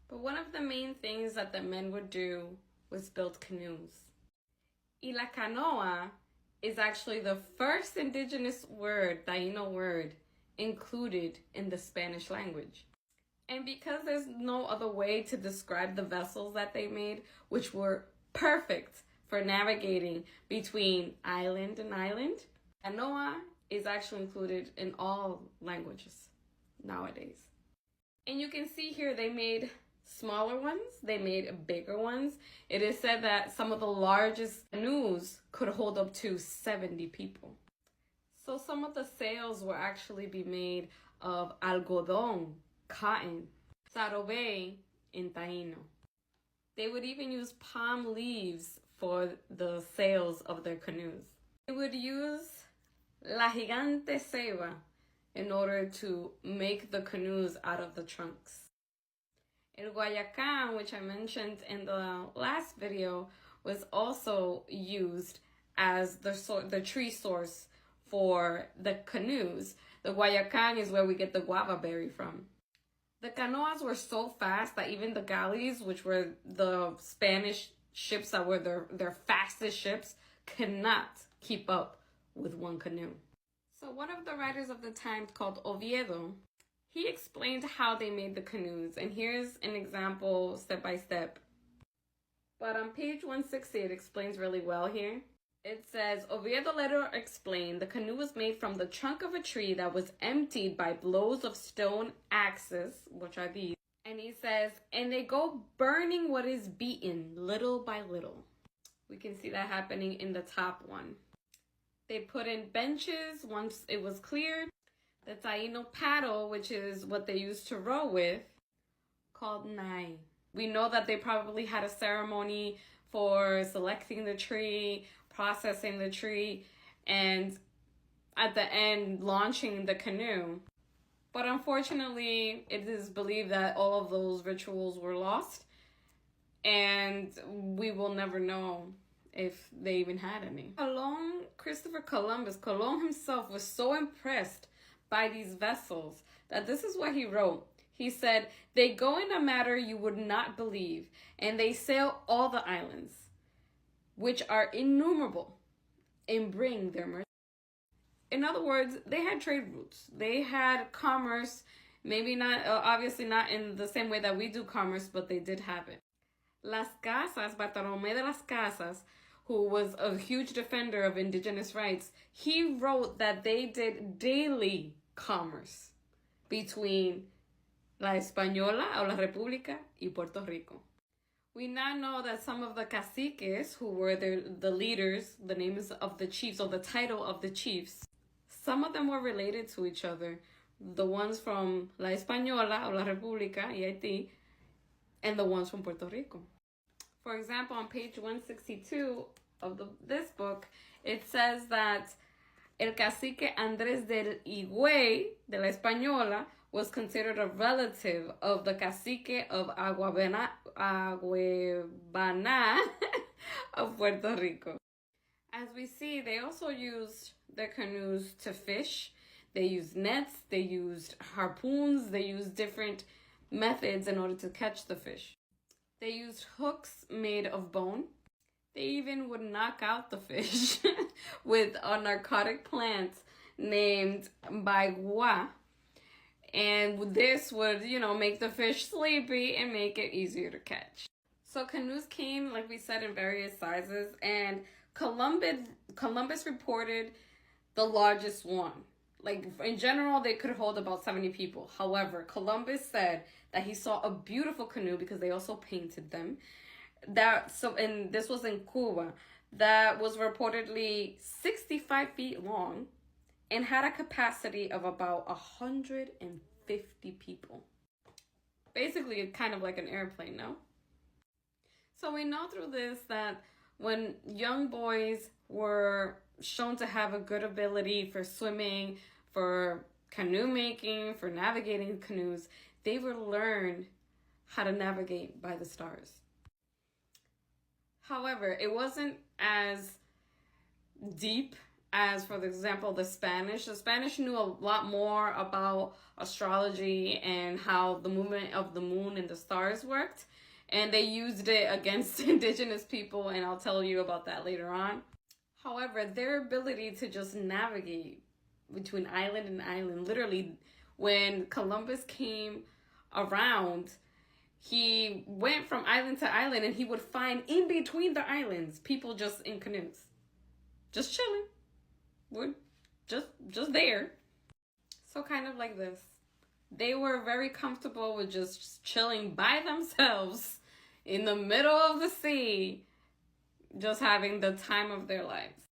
But one of the main things that the men would do was build canoes. Y la canoa is actually the first indigenous word, Taino word, included in the Spanish language. And because there's no other way to describe the vessels that they made, which were perfect for navigating between island and island, canoa is actually included in all languages nowadays. And you can see here they made smaller ones, they made bigger ones. It is said that some of the largest canoes could hold up to 70 people. So some of the sails will actually be made of algodón, cotton, sarobe in Taino. They would even use palm leaves for the sails of their canoes. They would use la gigante ceiba in order to make the canoes out of the trunks. El guayacán, which I mentioned in the last video, was also used as the tree source for the canoes. The guayacán is where we get the guava berry from. The canoas were so fast that even the galleys, which were the Spanish ships that were their fastest ships, could not keep up with one canoe. So one of the writers of the time, called Oviedo, he explained how they made the canoes, and here's an example step by step. But on page 160, it explains really well here. It says, Oviedo later explained the canoe was made from the trunk of a tree that was emptied by blows of stone axes, which are these. And he says, and they go burning what is beaten little by little. We can see that happening in the top one. They put in benches once it was cleared. The Taino paddle, which is what they used to row with, called nai. We know that they probably had a ceremony for selecting the tree, processing the tree, and at the end, launching the canoe. But unfortunately, it is believed that all of those rituals were lost, and we will never know if they even had any. Christopher Columbus, Colon himself, was so impressed by these vessels that this is what he wrote. He said, they go in a manner you would not believe, and they sail all the islands, which are innumerable, and bring their merchandise. In other words, they had trade routes. They had commerce, maybe not, obviously not in the same way that we do commerce, but they did have it. Las Casas, Bartolomé de las Casas, who was a huge defender of indigenous rights, he wrote that they did daily commerce between La Española, or La República, y Puerto Rico. We now know that some of the caciques, who were the leaders, the names of the chiefs, or the title of the chiefs, some of them were related to each other. The ones from La Española, or La República, y Haití, and the ones from Puerto Rico. For example, on page 162 of this book, it says that El cacique Andrés del Higüey de la Española was considered a relative of the cacique of Aguabana of Puerto Rico. As we see, they also used their canoes to fish. They used nets, they used harpoons, they used different methods in order to catch the fish. They used hooks made of bone. They even would knock out the fish with a narcotic plant named Guagua. And this would, make the fish sleepy and make it easier to catch. So canoes came, like we said, in various sizes. And Columbus reported the largest one. Like, in general, they could hold about 70 people. However, Columbus said that he saw a beautiful canoe, because they also painted them. And this was in Cuba, that was reportedly 65 feet long and had a capacity of about 150 people. Basically, kind of like an airplane, no? So we know through this that when young boys were shown to have a good ability for swimming, for canoe making, for navigating canoes, they would learn how to navigate by the stars. However, it wasn't as deep as, for example, the Spanish knew a lot more about astrology and how the movement of the moon and the stars worked. And they used it against indigenous people, and I'll tell you about that later on. However, their ability to just navigate between island and island, literally, when Columbus came around, he went from island to island, and he would find in between the islands people just in canoes, just chilling. We're just there. So kind of like this. They were very comfortable with just chilling by themselves in the middle of the sea, just having the time of their lives.